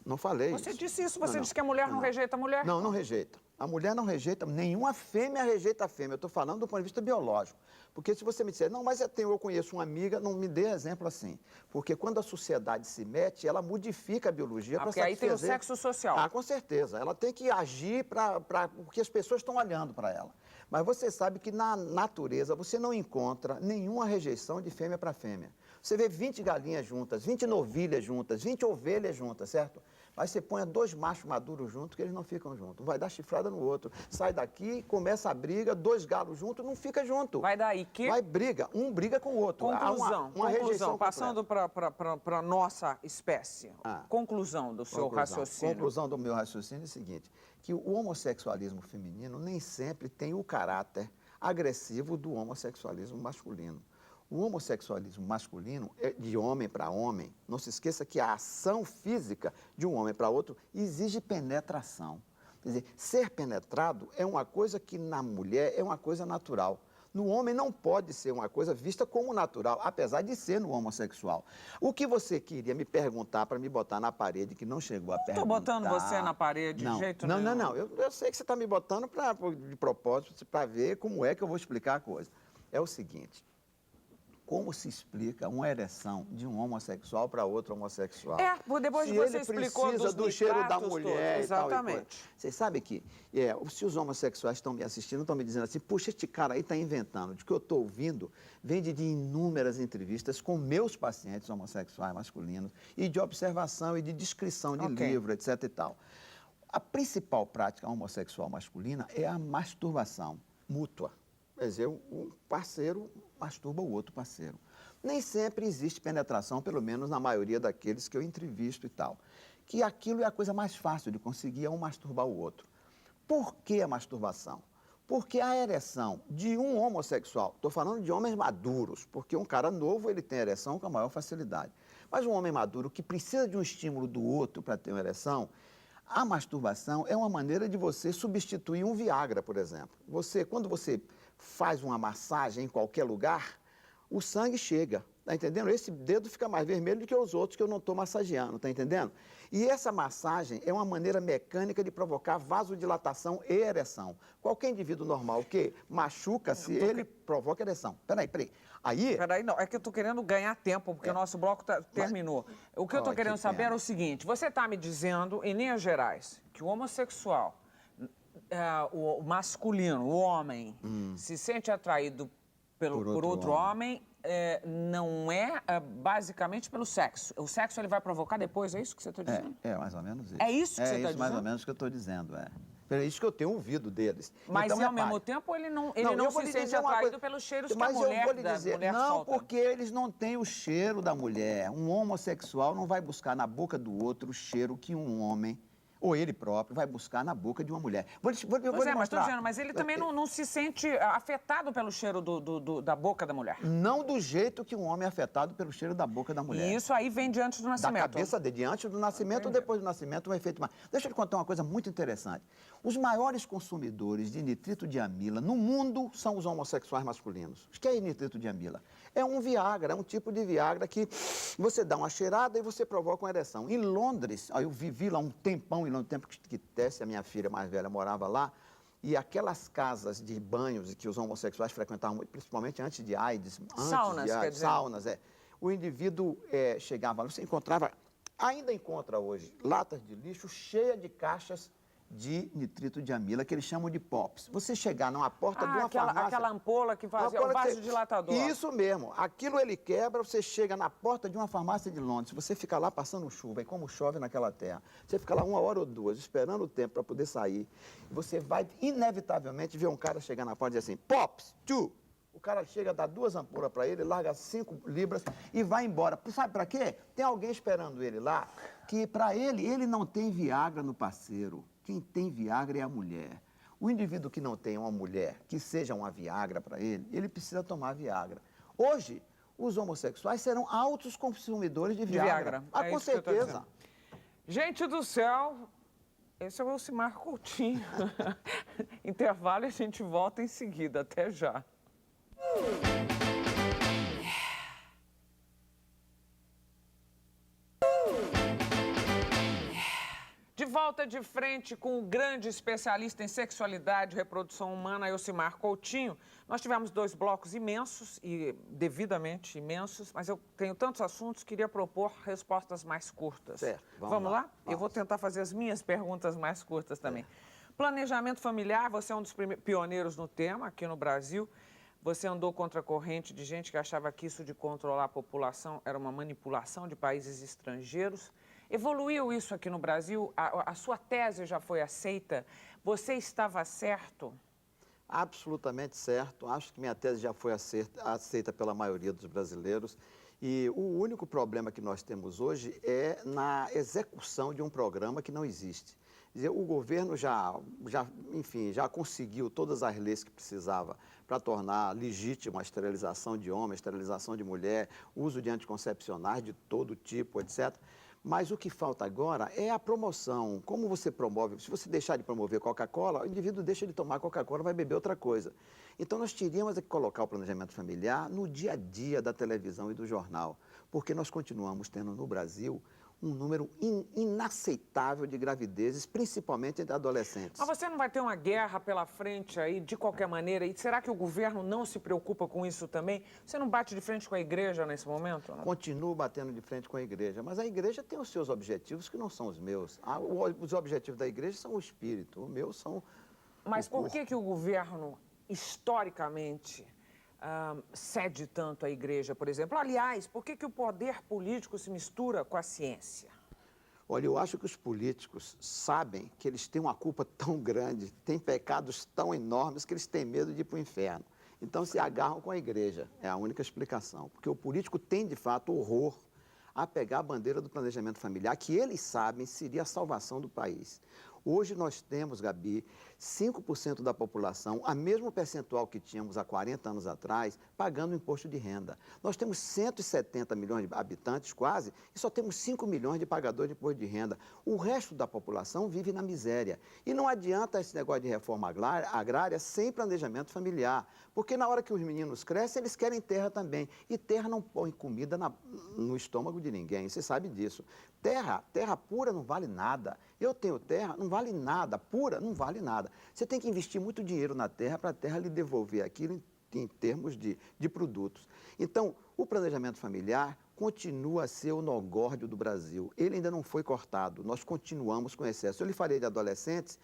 Não falei isso. Você disse isso, você Não, disse que a mulher não rejeita a mulher? Não rejeita. A mulher não rejeita, nenhuma fêmea rejeita a fêmea. Eu estou falando do ponto de vista biológico. Porque se você me disser, não, mas eu conheço uma amiga, não me dê exemplo assim. Porque quando a sociedade se mete, ela modifica a biologia para porque aí tem o satisfazer. sexo social. Com certeza. Ela tem que agir porque as pessoas estão olhando para ela. Mas você sabe que na natureza você não encontra nenhuma rejeição de fêmea para fêmea. Você vê 20 galinhas juntas, 20 novilhas juntas, 20 ovelhas juntas, certo? Mas você põe dois machos maduros juntos, que eles não ficam juntos. Um vai dar chifrada no outro. Sai daqui, começa a briga, dois galos juntos, não fica junto. Vai daí que... Vai briga, um briga com o outro. Conclusão, Há uma rejeição passando para a nossa espécie. Conclusão do seu raciocínio. Conclusão do meu raciocínio é o seguinte, que o homossexualismo feminino nem sempre tem o caráter agressivo do homossexualismo masculino. O homossexualismo masculino é de homem para homem. Não se esqueça que a ação física de um homem para outro exige penetração. Quer dizer, ser penetrado é uma coisa que na mulher é uma coisa natural. No homem não pode ser uma coisa vista como natural, apesar de ser no homossexual. O que você queria me perguntar para me botar na parede, que não chegou a perguntar... Não estou botando você na parede de jeito nenhum. Não. Eu sei que você está me botando de propósito para ver como é que eu vou explicar a coisa. É o seguinte... Como se explica uma ereção de um homossexual para outro homossexual? Depois que você explicou dos do cheiro da mulher todos, exatamente. Vocês sabem que, se os homossexuais estão me assistindo, estão me dizendo assim, puxa, este cara aí está inventando. De que eu estou ouvindo, vem de inúmeras entrevistas com meus pacientes homossexuais masculinos e de observação e de descrição de livro, etc e tal. A principal prática homossexual masculina é a masturbação mútua. Quer dizer, um parceiro masturba o outro parceiro. Nem sempre existe penetração, pelo menos na maioria daqueles que eu entrevisto e tal. Que aquilo é a coisa mais fácil de conseguir, é um masturbar o outro. Por que a masturbação? Porque a ereção de um homossexual, estou falando de homens maduros, porque um cara novo ele tem ereção com a maior facilidade. Mas um homem maduro que precisa de um estímulo do outro para ter uma ereção, a masturbação é uma maneira de você substituir um Viagra, por exemplo. Quando você faz uma massagem em qualquer lugar, o sangue chega, tá entendendo? Esse dedo fica mais vermelho do que os outros que eu não estou massageando, tá entendendo? E essa massagem é uma maneira mecânica de provocar vasodilatação e ereção. Qualquer indivíduo normal que machuca-se, ele provoca ereção. Peraí. Peraí, não, é que eu estou querendo ganhar tempo, porque o nosso bloco terminou. O que eu estou querendo saber é o seguinte, você está me dizendo, em linhas gerais, que o homossexual, o masculino, o homem, se sente atraído por outro homem, não é basicamente pelo sexo. O sexo ele vai provocar depois, é isso que você está dizendo? É mais ou menos isso. É isso que você está dizendo? É isso mais ou menos que eu estou dizendo, É isso que eu tenho ouvido deles. Mas, então, ao mesmo tempo, ele não se sente atraído pelos cheiros que a mulher solta. Não, porque eles não têm o cheiro da mulher. Um homossexual não vai buscar na boca do outro o cheiro que um homem, ou ele próprio, vai buscar na boca de uma mulher. Mas estou dizendo, mas ele também não se sente afetado pelo cheiro da boca da mulher. Não do jeito que um homem é afetado pelo cheiro da boca da mulher. E isso aí vem diante do nascimento. Da cabeça dele, antes do nascimento ou depois do nascimento, um efeito mais. Deixa eu te contar uma coisa muito interessante. Os maiores consumidores de nitrito de amila no mundo são os homossexuais masculinos. O que é nitrito de amila? É um Viagra, é um tipo de Viagra que você dá uma cheirada e você provoca uma ereção. Em Londres, eu vivi lá um tempão, no tempo que Tessie, a minha filha mais velha, morava lá, e aquelas casas de banhos que os homossexuais frequentavam, principalmente antes de AIDS, saunas, o indivíduo chegava lá, você encontrava, ainda encontra hoje, latas de lixo cheias de caixas de nitrito de amila, que eles chamam de POPs. Você chegar numa porta de uma farmácia... Aquela ampola que fazia o vasodilatador. Isso mesmo. Aquilo ele quebra, você chega na porta de uma farmácia de Londres, você fica lá passando chuva, e como chove naquela terra, você fica lá 1 hora ou 2, esperando o tempo para poder sair, você vai inevitavelmente ver um cara chegar na porta e dizer assim, POPs, 2. O cara chega, dá 2 ampolas para ele, larga 5 libras e vai embora. Sabe para quê? Tem alguém esperando ele lá, que para ele não tem Viagra no parceiro. Quem tem Viagra é a mulher. O indivíduo que não tem uma mulher que seja uma Viagra para ele precisa tomar Viagra. Hoje, os homossexuais serão altos consumidores de Viagra. Ah, com certeza. Gente do céu, esse é o Elcimar Coutinho. Intervalo e a gente volta em seguida. Até já. De volta de frente com o grande especialista em sexualidade e reprodução humana, Elcimar Coutinho. Nós tivemos 2 blocos imensos e devidamente imensos, mas eu tenho tantos assuntos, queria propor respostas mais curtas. Certo, vamos lá? Eu vou tentar fazer as minhas perguntas mais curtas também. Planejamento familiar, você é um dos pioneiros no tema aqui no Brasil. Você andou contra a corrente de gente que achava que isso de controlar a população era uma manipulação de países estrangeiros. Evoluiu isso aqui no Brasil? A sua tese já foi aceita? Você estava certo? Absolutamente certo. Acho que minha tese já foi aceita pela maioria dos brasileiros. E o único problema que nós temos hoje é na execução de um programa que não existe. Quer dizer, o governo já conseguiu todas as leis que precisava para tornar legítima a esterilização de homem, a esterilização de mulher, uso de anticoncepcionais de todo tipo, etc. Mas o que falta agora é a promoção. Como você promove? Se você deixar de promover Coca-Cola, o indivíduo deixa de tomar Coca-Cola e vai beber outra coisa. Então, nós teríamos que colocar o planejamento familiar no dia a dia da televisão e do jornal, porque nós continuamos tendo no Brasil um número inaceitável de gravidezes, principalmente entre adolescentes. Mas você não vai ter uma guerra pela frente aí, de qualquer maneira? E será que o governo não se preocupa com isso também? Você não bate de frente com a igreja nesse momento? Não? Continuo batendo de frente com a igreja, mas a igreja tem os seus objetivos que não são os meus. Os objetivos da igreja são o espírito, os meus são... Mas por que o governo, historicamente, cede tanto à igreja, por exemplo? Aliás, por que o poder político se mistura com a ciência? Olha, eu acho que os políticos sabem que eles têm uma culpa tão grande, têm pecados tão enormes que eles têm medo de ir para o inferno. Então se agarram com a igreja, é a única explicação. Porque o político tem, de fato, horror a pegar a bandeira do planejamento familiar, que eles sabem seria a salvação do país. Hoje nós temos, Gabi, 5% da população, a mesmo percentual que tínhamos há 40 anos atrás, pagando imposto de renda. Nós temos 170 milhões de habitantes, quase, e só temos 5 milhões de pagadores de imposto de renda. O resto da população vive na miséria. E não adianta esse negócio de reforma agrária sem planejamento familiar, porque na hora que os meninos crescem, eles querem terra também. E terra não põe comida no estômago de ninguém, você sabe disso. Terra pura não vale nada. Eu tenho terra, não vale nada. Pura, não vale nada. Você tem que investir muito dinheiro na terra para a terra lhe devolver aquilo em termos de produtos. Então, o planejamento familiar continua a ser o nogórdio do Brasil. Ele ainda não foi cortado. Nós continuamos com excesso. Eu lhe falei de adolescentes,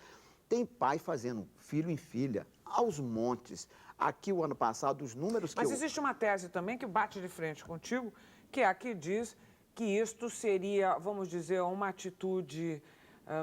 tem pai fazendo filho em filha, aos montes. Aqui, o ano passado, os números que Mas existe uma tese também que bate de frente contigo, que é a que diz que isto seria, vamos dizer, uma atitude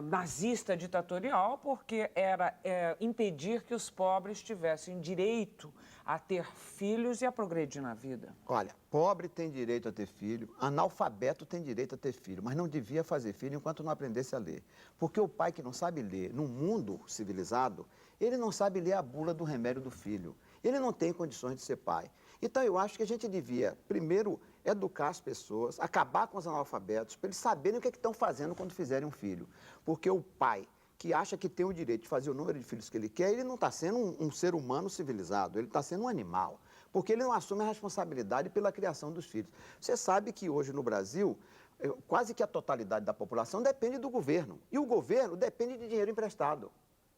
nazista ditatorial, porque era impedir que os pobres tivessem direito a ter filhos e a progredir na vida. Olha, pobre tem direito a ter filho, analfabeto tem direito a ter filho, mas não devia fazer filho enquanto não aprendesse a ler. Porque o pai que não sabe ler, num mundo civilizado, ele não sabe ler a bula do remédio do filho. Ele não tem condições de ser pai. Então, eu acho que a gente devia, primeiro, educar as pessoas, acabar com os analfabetos, para eles saberem o que estão fazendo quando fizerem um filho. Porque o pai que acha que tem o direito de fazer o número de filhos que ele quer, ele não está sendo um ser humano civilizado, ele está sendo um animal. Porque ele não assume a responsabilidade pela criação dos filhos. Você sabe que hoje no Brasil, quase que a totalidade da população depende do governo. E o governo depende de dinheiro emprestado.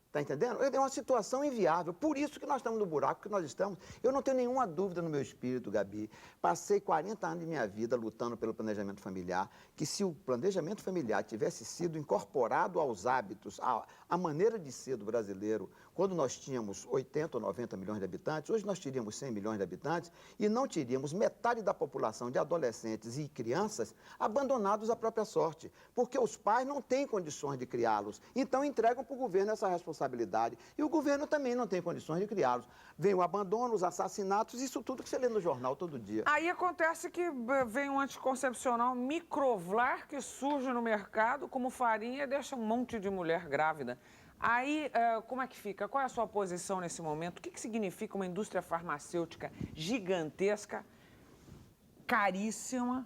Está entendendo? É uma situação inviável. Por isso que nós estamos no buraco que nós estamos. Eu não tenho nenhuma dúvida no meu espírito, Gabi. Passei 40 anos de minha vida lutando pelo planejamento familiar, que se o planejamento familiar tivesse sido incorporado aos hábitos, à maneira de ser do brasileiro, quando nós tínhamos 80 ou 90 milhões de habitantes, hoje nós teríamos 100 milhões de habitantes e não teríamos metade da população de adolescentes e crianças abandonados à própria sorte, porque os pais não têm condições de criá-los, então entregam para o governo essa responsabilidade. E o governo também não tem condições de criá-los. Vem o abandono, os assassinatos, isso tudo que você lê no jornal todo dia. Aí acontece que vem um anticoncepcional Microvlar que surge no mercado como farinha e deixa um monte de mulher grávida. Aí, como é que fica? Qual é a sua posição nesse momento? O que significa uma indústria farmacêutica gigantesca, caríssima,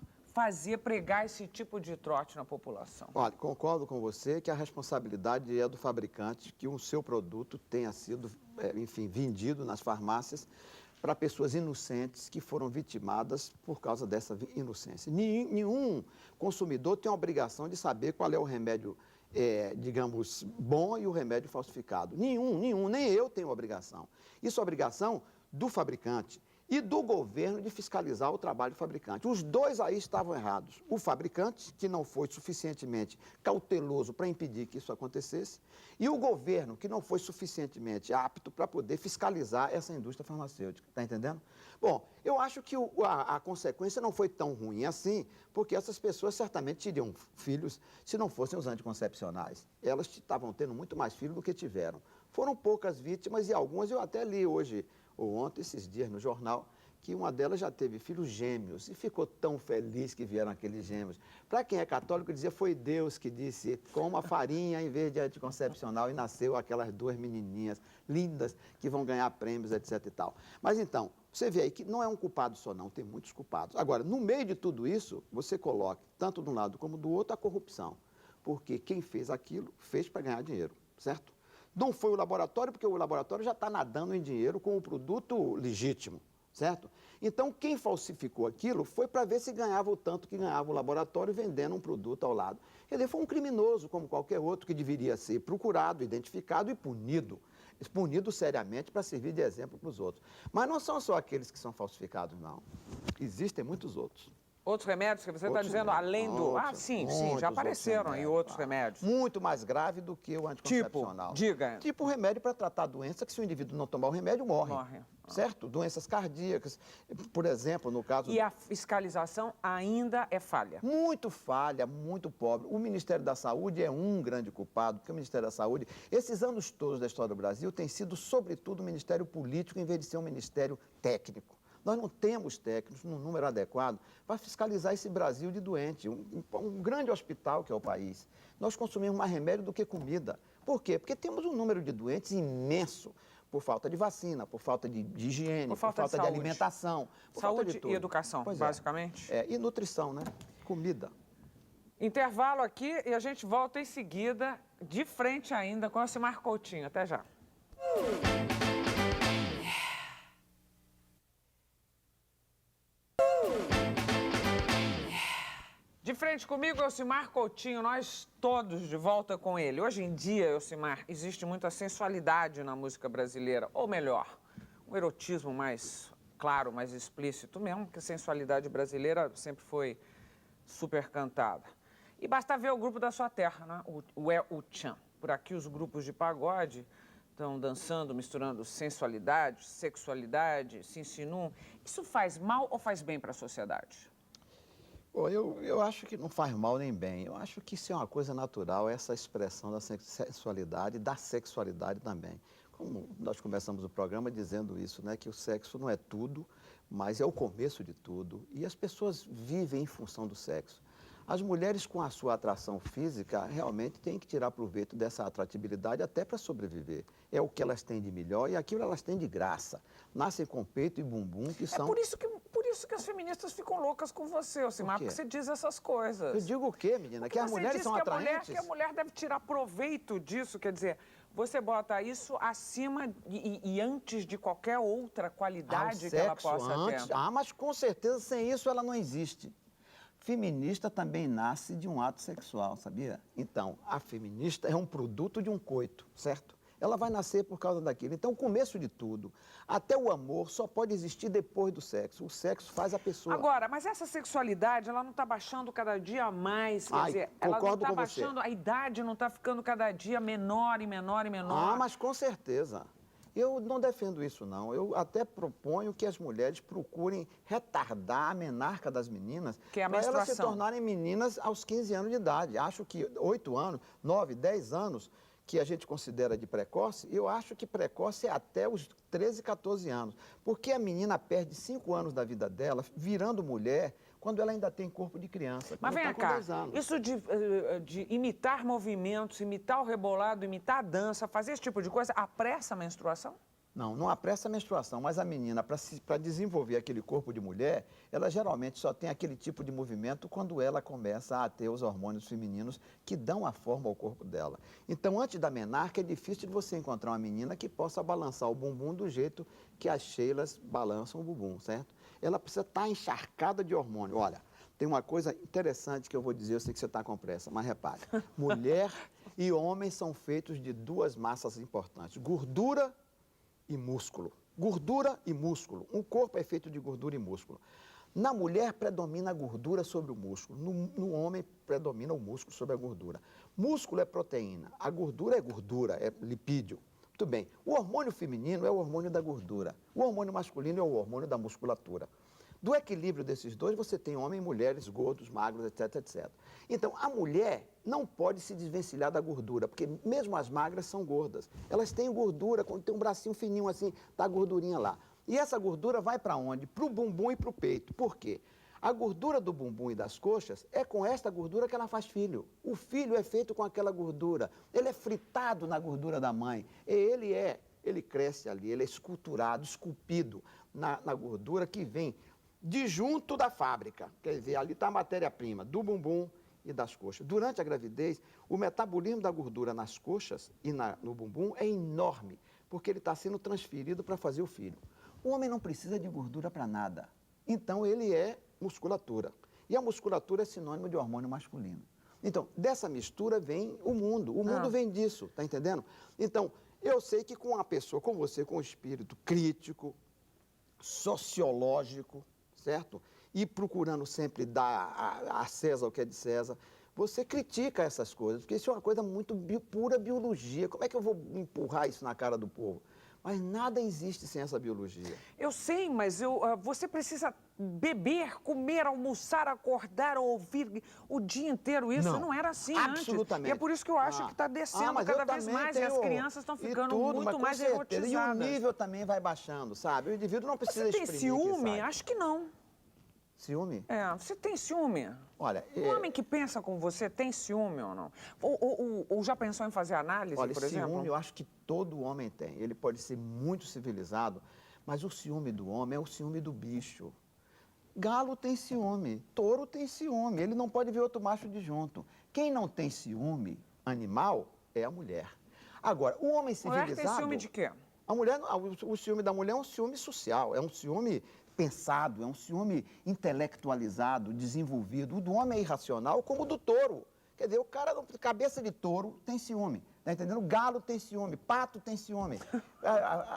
pregar esse tipo de trote na população? Olha, concordo com você que a responsabilidade é do fabricante, que o seu produto tenha sido, enfim, vendido nas farmácias para pessoas inocentes que foram vitimadas por causa dessa inocência. Nenhum consumidor tem a obrigação de saber qual é o remédio, digamos, bom e o remédio falsificado. Nenhum, nem eu tenho obrigação. Isso é obrigação do fabricante e do governo de fiscalizar o trabalho do fabricante. Os dois aí estavam errados. O fabricante, que não foi suficientemente cauteloso para impedir que isso acontecesse, e o governo, que não foi suficientemente apto para poder fiscalizar essa indústria farmacêutica. Está entendendo? Bom, eu acho que a consequência não foi tão ruim assim, porque essas pessoas certamente teriam filhos se não fossem os anticoncepcionais. Elas estavam tendo muito mais filhos do que tiveram. Foram poucas vítimas e algumas eu até li hoje, ou ontem, esses dias, no jornal, que uma delas já teve filhos gêmeos e ficou tão feliz que vieram aqueles gêmeos. Para quem é católico, dizia, foi Deus que disse, coma farinha em vez de anticoncepcional, e nasceu aquelas duas menininhas lindas que vão ganhar prêmios, etc. e tal. Mas então, você vê aí que não é um culpado só não, tem muitos culpados. Agora, no meio de tudo isso, você coloca, tanto de um lado como do outro, a corrupção. Porque quem fez aquilo, fez para ganhar dinheiro, certo? Não foi o laboratório, porque o laboratório já está nadando em dinheiro com o produto legítimo, certo? Então, quem falsificou aquilo foi para ver se ganhava o tanto que ganhava o laboratório vendendo um produto ao lado. Quer dizer, foi um criminoso, como qualquer outro, que deveria ser procurado, identificado e punido. Punido seriamente para servir de exemplo para os outros. Mas não são só aqueles que são falsificados, não. Existem muitos outros. Outros remédios que você está dizendo, além do... sim, já apareceram aí outros remédios. Muito mais grave do que o anticoncepcional. Diga. Tipo remédio para tratar doença que se o indivíduo não tomar o remédio, morre. Certo? Doenças cardíacas, por exemplo, no caso... E a fiscalização ainda é falha? Muito falha, muito pobre. O Ministério da Saúde é um grande culpado, porque o Ministério da Saúde, esses anos todos da história do Brasil, tem sido, sobretudo, um ministério político, em vez de ser um ministério técnico. Nós não temos técnicos no número adequado para fiscalizar esse Brasil de doente. Um grande hospital que é o país. Nós consumimos mais remédio do que comida. Por quê? Porque temos um número de doentes imenso por falta de vacina, por falta de higiene, por falta de alimentação. Por saúde falta de tudo. E educação, basicamente. E nutrição, né? Comida. Intervalo aqui e a gente volta em seguida, de frente ainda, com a Ocimar Coutinho. Até já. De frente comigo, Ocimar Coutinho, nós todos de volta com ele. Hoje em dia, Ocimar, existe muita sensualidade na música brasileira, ou melhor, um erotismo mais claro, mais explícito mesmo, porque a sensualidade brasileira sempre foi super cantada. E basta ver o grupo da sua terra, né? O Tchan. Por aqui os grupos de pagode estão dançando, misturando sensualidade, sexualidade, se insinuam. Isso faz mal ou faz bem para a sociedade? Bom, eu acho que não faz mal nem bem. Eu acho que isso é uma coisa natural, essa expressão da sensualidade e da sexualidade também. Como nós começamos o programa dizendo isso, né, que o sexo não é tudo, mas é o começo de tudo. E as pessoas vivem em função do sexo. As mulheres com a sua atração física realmente têm que tirar proveito dessa atratividade até para sobreviver. É o que elas têm de melhor e aquilo elas têm de graça. Nascem com peito e bumbum que são... Por isso que as feministas ficam loucas com você, Ocimar, porque você diz essas coisas. Eu digo o quê, menina? Que as mulheres são atraentes? Que a mulher deve tirar proveito disso, quer dizer, você bota isso acima e antes de qualquer outra qualidade que ela possa ter. Mas com certeza sem isso ela não existe. Feminista também nasce de um ato sexual, sabia? Então, a feminista é um produto de um coito, certo? Ela vai nascer por causa daquilo. Então, o começo de tudo, até o amor só pode existir depois do sexo. O sexo faz a pessoa. Agora, mas essa sexualidade, ela não está baixando cada dia mais, quer Ai, dizer, ela não concordo está com você. baixando, a idade não está ficando cada dia menor e menor e menor. Ah, mas com certeza. Eu não defendo isso, não. Eu até proponho que as mulheres procurem retardar a menarca das meninas Que é a para elas se menstruação. tornarem meninas aos 15 anos de idade. Acho que 8 anos, 9, 10 anos, que a gente considera de precoce, eu acho que precoce é até os 13, 14 anos. Porque a menina perde 5 anos da vida dela virando mulher quando ela ainda tem corpo de criança. Mas quando vem tá com cá, 10 anos. isso de imitar movimentos, imitar o rebolado, imitar a dança, fazer esse tipo de coisa, apressa a menstruação? Não, não apressa a menstruação, mas a menina, para desenvolver aquele corpo de mulher, ela geralmente só tem aquele tipo de movimento quando ela começa a ter os hormônios femininos que dão a forma ao corpo dela. Então, antes da menarca, é difícil de você encontrar uma menina que possa balançar o bumbum do jeito que as Sheilas balançam o bumbum, certo? Ela precisa estar encharcada de hormônio. Olha, tem uma coisa interessante que eu vou dizer, eu sei que você está com pressa, mas repare. Mulher e homem são feitos de duas massas importantes, gordura e músculo. Gordura e músculo. Um corpo é feito de gordura e músculo. Na mulher predomina a gordura sobre o músculo. No homem predomina o músculo sobre a gordura. Músculo é proteína. A gordura, é lipídio. Muito bem. O hormônio feminino é o hormônio da gordura. O hormônio masculino é o hormônio da musculatura. Do equilíbrio desses dois, você tem homem e mulheres, gordos, magros, etc, etc. Então, a mulher não pode se desvencilhar da gordura, porque mesmo as magras são gordas. Elas têm gordura, quando tem um bracinho fininho assim, tá a gordurinha lá. E essa gordura vai para onde? Para o bumbum e para o peito. Por quê? A gordura do bumbum e das coxas é com esta gordura que ela faz filho. O filho é feito com aquela gordura. Ele é fritado na gordura da mãe. Ele cresce ali, ele é esculturado, esculpido na gordura que vem de junto da fábrica. Quer dizer, ali está a matéria-prima do bumbum e das coxas. Durante a gravidez, o metabolismo da gordura nas coxas e no bumbum é enorme, porque ele está sendo transferido para fazer o filho. O homem não precisa de gordura para nada. Então, ele é musculatura. E a musculatura é sinônimo de hormônio masculino. Então, dessa mistura vem o mundo. O mundo vem disso, tá entendendo? Então, eu sei que com uma pessoa como você, com um espírito crítico, sociológico, certo? E procurando sempre dar a César o que é de César, você critica essas coisas, porque isso é uma coisa muito pura biologia. Como é que eu vou empurrar isso na cara do povo? Mas nada existe sem essa biologia. Eu sei, mas você precisa beber, comer, almoçar, acordar, ouvir o dia inteiro. Isso não era assim antes. Absolutamente. E é por isso que eu acho que está descendo mas cada eu vez também mais e as tenho- crianças estão e ficando tudo, mas muito com mais certeza. E o erotizadas. nível também vai baixando, sabe? O indivíduo não precisa Você tem exprimir que ciúme? sai. Acho que não. Ciúme? Você tem ciúme? Olha, Um homem que pensa com você tem ciúme ou não? Ou já pensou em fazer análise, olha, por exemplo? ciúme eu acho que todo homem tem. Ele pode ser muito civilizado, mas o ciúme do homem é o ciúme do bicho. Galo tem ciúme, touro tem ciúme, ele não pode ver outro macho de junto. Quem não tem ciúme animal é a mulher. Agora, o homem civilizado... Mulher tem ciúme de quê? A mulher, o ciúme da mulher é um ciúme social, é um ciúme pensado, é um ciúme intelectualizado, desenvolvido. O do homem é irracional, como o do touro. Quer dizer, o cara, cabeça de touro, tem ciúme. Tá entendendo? Galo tem ciúme, pato tem ciúme,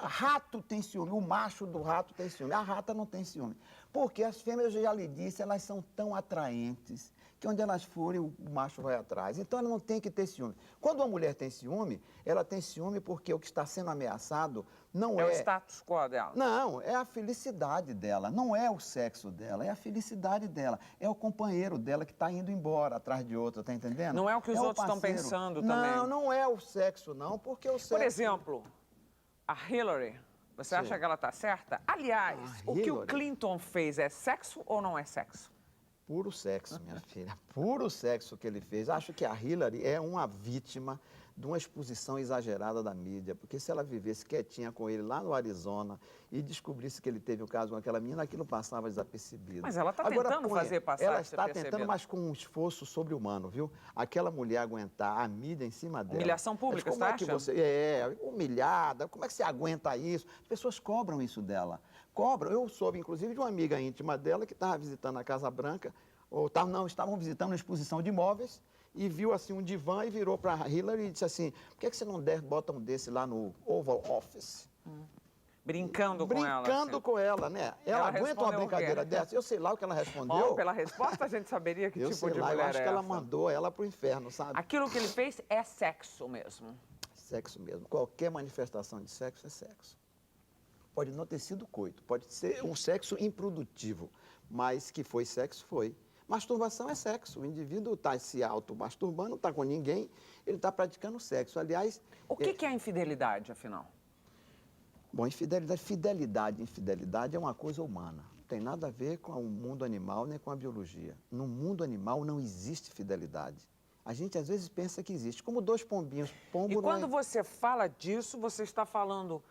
rato tem ciúme, o macho do rato tem ciúme, a rata não tem ciúme. Porque as fêmeas, eu já lhe disse, elas são tão atraentes que onde elas forem, o macho vai atrás. Então, ela não tem que ter ciúme. Quando uma mulher tem ciúme, ela tem ciúme porque o que está sendo ameaçado não É o é... status quo dela. Não, é a felicidade dela, não é o sexo dela, é a felicidade dela, é o companheiro dela que está indo embora atrás de outro, tá entendendo? Não é o que os outros estão parceiro. pensando não, também. Não, não é o sexo, não, porque o sexo... Por exemplo, a Hillary, você Sim. acha que ela está certa? Aliás, A o que o Hillary? Clinton fez é sexo ou não é sexo? Puro sexo, minha filha, puro sexo que ele fez. Acho que a Hillary é uma vítima de uma exposição exagerada da mídia, porque se ela vivesse quietinha com ele lá no Arizona e descobrisse que ele teve um caso com aquela menina, aquilo passava desapercebido. Mas ela está Agora, tentando fazer passar ela está desapercebido. tentando, mas com um esforço sobre-humano, viu? Aquela mulher aguentar a mídia em cima dela. Humilhação pública, Mas como você é que acha? você humilhada, como é que você aguenta isso? As pessoas cobram isso dela. Cobram. Eu soube, inclusive, de uma amiga íntima dela que estava visitando a Casa Branca, estavam visitando uma exposição de imóveis, e viu assim um divã e virou para Hillary e disse assim, por que você não bota um desse lá no Oval Office? Brincando com ela. Brincando Assim. com ela, né? Ela aguenta uma respondeu o quê? brincadeira dessa? Eu sei lá o que ela respondeu. Bom, pela resposta a gente saberia que Eu tipo sei de lá, mulher eu acho é que ela essa. mandou ela pro inferno, sabe? Aquilo que ele fez é sexo mesmo. Sexo mesmo. Qualquer manifestação de sexo é sexo. Pode não ter sido coito, pode ser um sexo improdutivo, mas que foi sexo, foi. Masturbação é sexo. O indivíduo está se auto-masturbando, não está com ninguém, ele está praticando sexo. Aliás... O que é infidelidade, afinal? Bom, infidelidade é uma coisa humana. Não tem nada a ver com o mundo animal nem com a biologia. No mundo animal não existe fidelidade. A gente às vezes pensa que existe, como dois pombinhos. Pombo E quando você fala disso, você está falando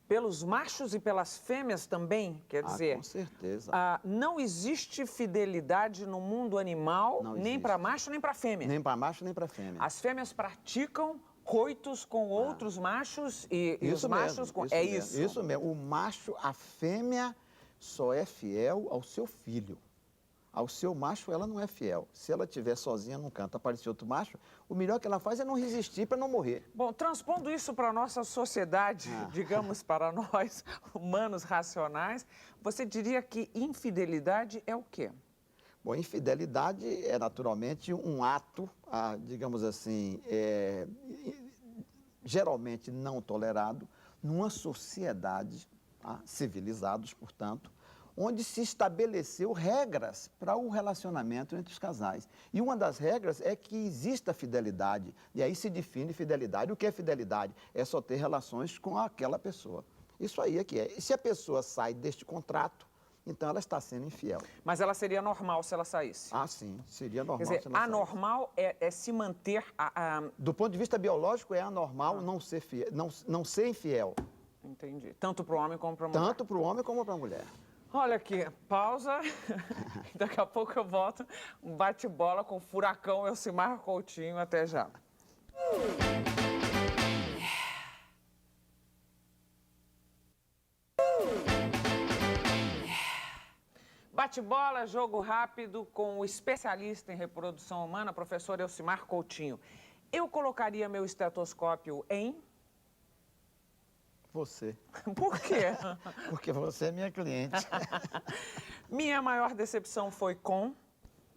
pelos machos e pelas fêmeas também? Quer dizer, com certeza. Não existe fidelidade no mundo animal, nem para macho nem para fêmea. Nem para macho nem para fêmea. As fêmeas praticam coitos com outros machos e os machos com... Isso mesmo. Isso mesmo. O macho, a fêmea só é fiel ao seu filho. Ao seu macho, ela não é fiel. Se ela estiver sozinha num canto, aparecer outro macho, o melhor que ela faz é não resistir para não morrer. Bom, transpondo isso para a nossa sociedade, digamos, para nós, humanos racionais, você diria que infidelidade é o quê? Bom, infidelidade é naturalmente um ato, digamos assim, geralmente não tolerado numa sociedade, civilizados, portanto, onde se estabeleceu regras para o relacionamento entre os casais. E uma das regras é que exista fidelidade, e aí se define fidelidade. O que é fidelidade? É só ter relações com aquela pessoa. Isso aí é que é. E se a pessoa sai deste contrato, então ela está sendo infiel. Mas ela seria normal se ela saísse? Sim, seria normal. Quer dizer, se ela anormal é se manter... Do ponto de vista biológico, é anormal não ser fiel, não ser infiel. Entendi. Tanto para o homem como para a mulher? Tanto para o homem como para a mulher. Olha aqui, pausa. Daqui a pouco eu volto. Um bate-bola com o Furacão Elcimar Coutinho. Até já. Bate-bola, jogo rápido com o especialista em reprodução humana, professor Elcimar Coutinho. Eu colocaria meu estetoscópio em... Você. Por quê? Porque você é minha cliente. Minha maior decepção foi com...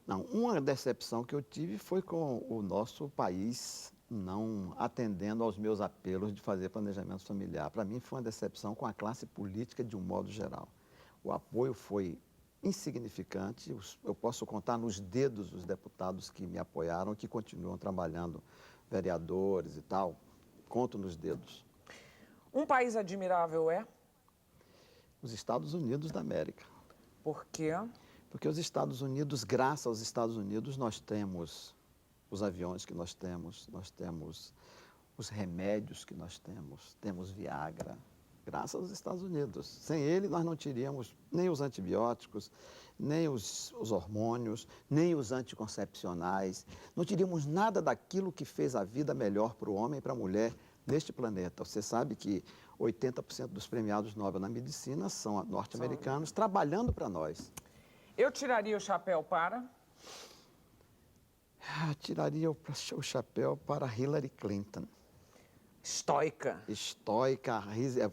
Não, uma decepção que eu tive foi com o nosso país não atendendo aos meus apelos de fazer planejamento familiar. Para mim foi uma decepção com a classe política de um modo geral. O apoio foi insignificante, eu posso contar nos dedos os deputados que me apoiaram, que continuam trabalhando, vereadores e tal, conto nos dedos. Um país admirável é? Os Estados Unidos da América. Por quê? Porque os Estados Unidos, graças aos Estados Unidos, nós temos os aviões que nós temos os remédios que nós temos Viagra, graças aos Estados Unidos. Sem ele, nós não teríamos nem os antibióticos, nem os hormônios, nem os anticoncepcionais, não teríamos nada daquilo que fez a vida melhor para o homem e para a mulher neste planeta. Você sabe que 80% dos premiados Nobel na medicina são norte-americanos trabalhando para nós. Eu tiraria o chapéu para? Tiraria o chapéu para Hillary Clinton. Estoica. Estoica,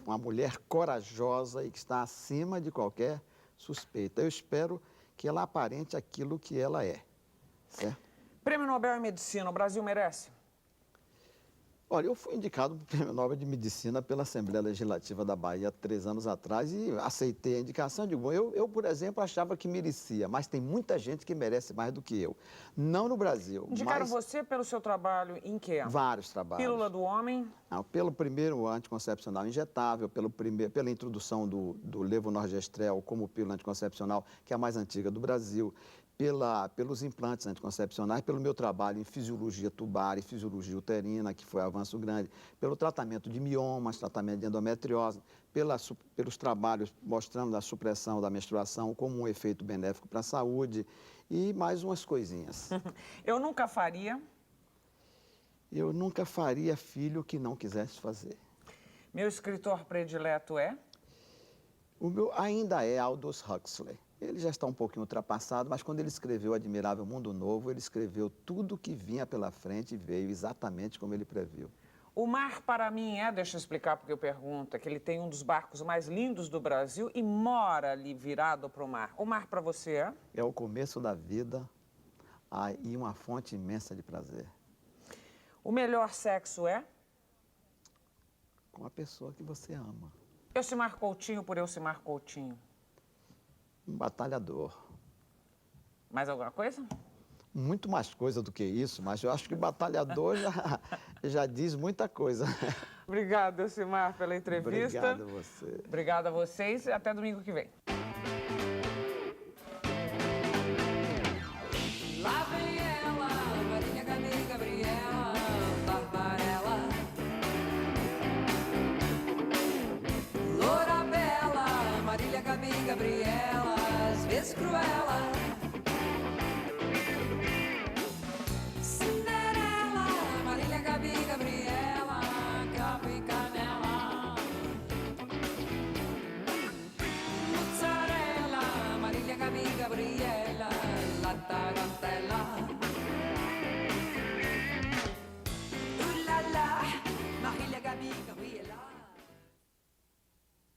uma mulher corajosa e que está acima de qualquer suspeita. Eu espero que ela aparente aquilo que ela é, certo? Prêmio Nobel em Medicina, o Brasil merece? Olha, eu fui indicado para o Prêmio Nobel de Medicina pela Assembleia Legislativa da Bahia 3 anos atrás e aceitei a indicação. Digo, eu, por exemplo, achava que merecia, mas tem muita gente que merece mais do que eu. Não no Brasil. Indicaram você pelo seu trabalho em quê? Vários trabalhos. Pílula do homem? Não, pelo primeiro anticoncepcional injetável, pela introdução do levonorgestrel como pílula anticoncepcional, que é a mais antiga do Brasil, pelos implantes anticoncepcionais, pelo meu trabalho em fisiologia tubar e fisiologia uterina, que foi um avanço grande, pelo tratamento de miomas, tratamento de endometriose, pelos trabalhos mostrando a supressão da menstruação como um efeito benéfico para a saúde e mais umas coisinhas. Eu nunca faria? Eu nunca faria filho que não quisesse fazer. Meu escritor predileto é? O meu ainda é Aldous Huxley. Ele já está um pouquinho ultrapassado, mas quando ele escreveu o Admirável Mundo Novo, ele escreveu tudo o que vinha pela frente e veio exatamente como ele previu. O mar, para mim, deixa eu explicar porque eu pergunto, é que ele tem um dos barcos mais lindos do Brasil e mora ali virado para o mar. O mar, para você, é? É o começo da vida e uma fonte imensa de prazer. O melhor sexo é? Com a pessoa que você ama. Elcimar Coutinho por Elcimar Coutinho. Um batalhador. Mais alguma coisa? Muito mais coisa do que isso, mas eu acho que batalhador já diz muita coisa. Obrigado, Elcimar, pela entrevista. Obrigado a você. Obrigado a vocês e até domingo que vem. Lá vem ela, Marília, Gabi, Gabriela, Barbarella, Loura Bela, Marília, Gabi, Gabriela, às vezes cruela.